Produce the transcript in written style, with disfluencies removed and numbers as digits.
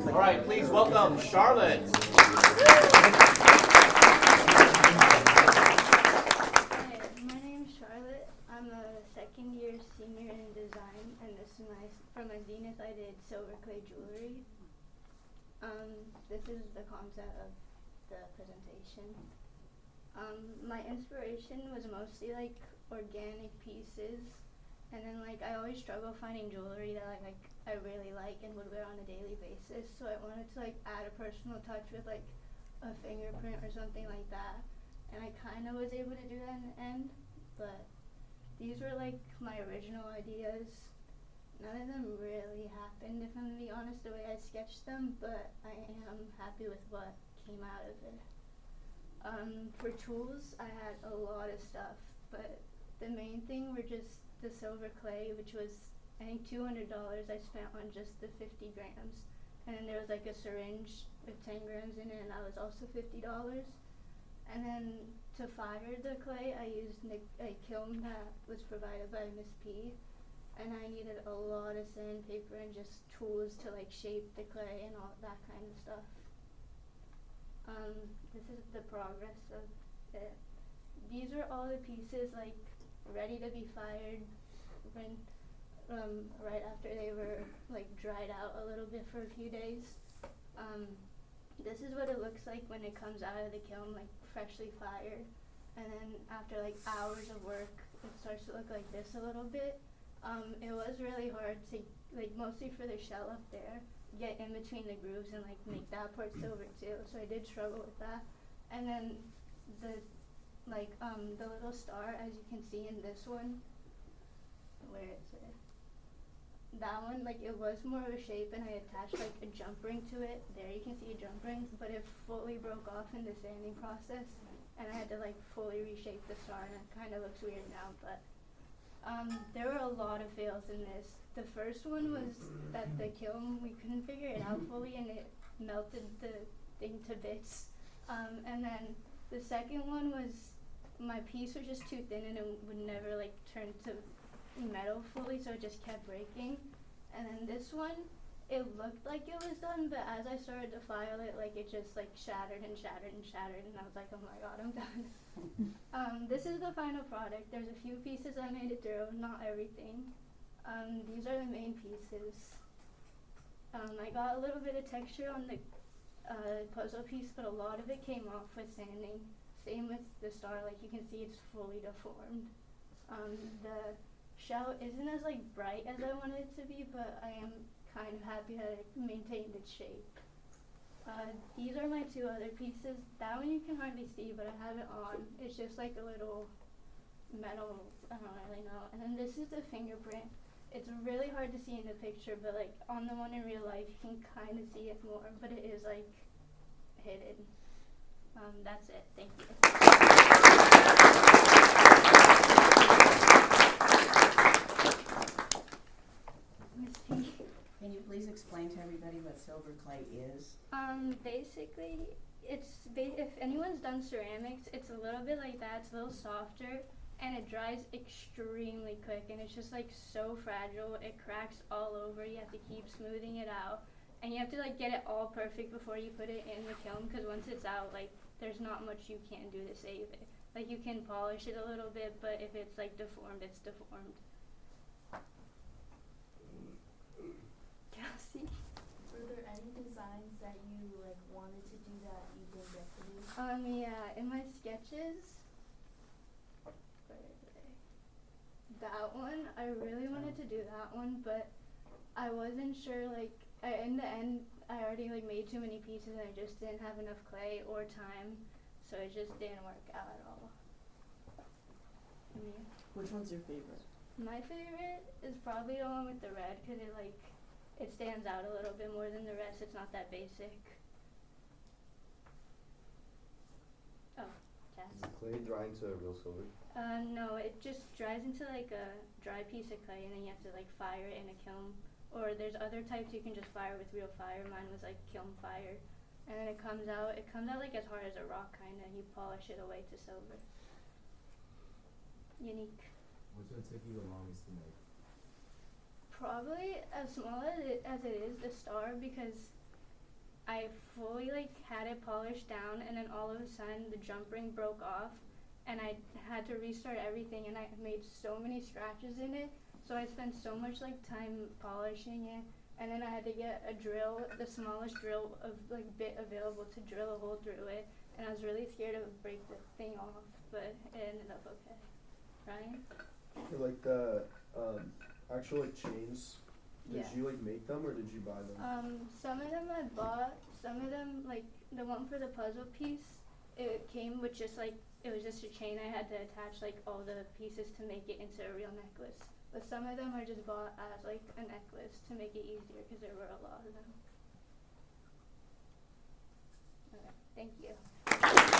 All right, please welcome Charlotte. Hi, my name's Charlotte. I'm a second year senior in design, and this is for my Zenith I did silver clay jewelry. This is the concept of the presentation. My inspiration was mostly like organic pieces, and then like I always struggle finding jewelry that I really like and would wear on a daily basis, so I wanted to like add a personal touch with like a fingerprint or something like that, and I kind of was able to do that in the end, but these were like my original ideas. None of them really happened, if I'm going to be honest, the way I sketched them, but I am happy with what came out of it. For tools, I had a lot of stuff, but the main thing were just the silver clay, which was, I think, $200 I spent on just the 50 grams. And then there was like a syringe with 10 grams in it, and that was also $50. And then to fire the clay, I used a kiln that was provided by Miss P. And I needed a lot of sandpaper and just tools to like shape the clay and all that kind of stuff. This is the progress of it. These are all the pieces like ready to be fired when right after they were like dried out a little bit for a few days. This is what it looks like when it comes out of the kiln, like freshly fired. And then after like hours of work, it starts to look like this a little bit. It was really hard to, like, mostly for the shell up there, get in between the grooves and like make that part silver too. So I did struggle with that. And then the little star, as you can see in this one, where is it? That one, like, it was more of a shape, and I attached like a jump ring to it. There you can see a jump ring, but it fully broke off in the sanding process, and I had to like fully reshape the star, and it kind of looks weird now, but there were a lot of fails in this. The first one was that the kiln, we couldn't figure it out fully, and it melted the thing to bits. And then the second one was my piece was just too thin, and it would never like turn to metal fully, so it just kept breaking. And then this one, it looked like it was done, but as I started to file it, like it just like shattered and shattered and shattered, and I was like, oh my god, I'm done. This is the final product. There's a few pieces I made it through, not everything. These are the main pieces. I got a little bit of texture on the puzzle piece, but a lot of it came off with sanding. Same with the star, like you can see it's fully deformed. The shell isn't as like bright as I wanted it to be, but I am kind of happy that it maintained its shape. These are my two other pieces. That one you can hardly see, but I have it on. It's just like a little metal, I don't really know. And then this is the fingerprint. It's really hard to see in the picture, but like on the one in real life, you can kind of see it more, but it is like hidden. That's it. Thank you. Miss P. Can you please explain to everybody what silver clay is? Basically, if anyone's done ceramics, it's a little bit like that. It's a little softer, and it dries extremely quick, and it's just like so fragile. It cracks all over. You have to keep smoothing it out, and you have to like get it all perfect before you put it in the kiln, because once it's out, like there's not much you can do to save it. Like you can polish it a little bit, but if it's like deformed, it's deformed. Kelsey? Were there any designs that you like wanted to do that you didn't get to do? Yeah, in my sketches, where is it? That one, I really wanted to do that one, but I wasn't sure, like, in the end, I already like made too many pieces and I just didn't have enough clay or time, so it just didn't work out at all. Yeah. Which one's your favorite? My favorite is probably the one with the red, because it stands out a little bit more than the rest. It's not that basic. Oh, Jazz. Does the clay dry into real silver? No, it just dries into like a dry piece of clay, and then you have to like fire it in a kiln. Or there's other types you can just fire with real fire. Mine was like kiln fire. And then it comes out like as hard as a rock kinda, and you polish it away to silver. Unique. Which one took you the longest to make? Probably as small as it is, the star, because I fully like had it polished down, and then all of a sudden the jump ring broke off, and I had to restart everything, and I made so many scratches in it. So I spent so much like time polishing it, and then I had to get a drill, the smallest drill of like bit available to drill a hole through it, and I was really scared to break the thing off, but it ended up okay. Ryan? For like the actual like chains, did Yeah. you like make them or did you buy them? Some of them I bought, some of them, like the one for the puzzle piece, it came with just like, it was just a chain. I had to attach like all the pieces to make it into a real necklace. But some of them I just bought as like a necklace to make it easier because there were a lot of them. Okay, thank you.